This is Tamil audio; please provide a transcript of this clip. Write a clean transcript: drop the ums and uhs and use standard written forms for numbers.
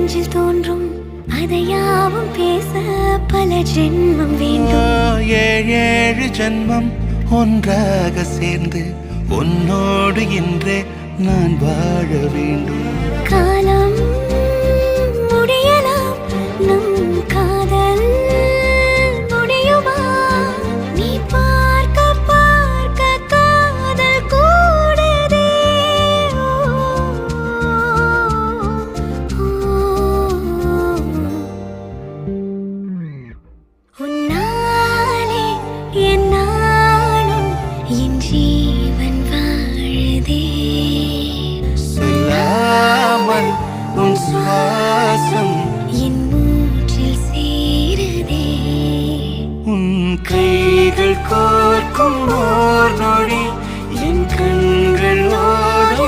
நெஞ்சில் தோன்றும் அதையாவும் பேச பல ஜென்மம் வேண்டும். ஏழு ஜென்மம் ஒன்றாக சேர்ந்து உன்னோடு இன்றே நான் வாழ வேண்டும். காலம் முடியலாம், நம் காதல் முடியுமா? நீ பார்க்க பார்க்க காதல் கூடுதே. உன்னாலே என் நாளும் என் ஜீவன் வாழுதே. சொல்லாமல் உன் சுவாசம் என் மூச்சில் சேருதே. உன் கைகள் கோர்க்கும் ஓர் நொடி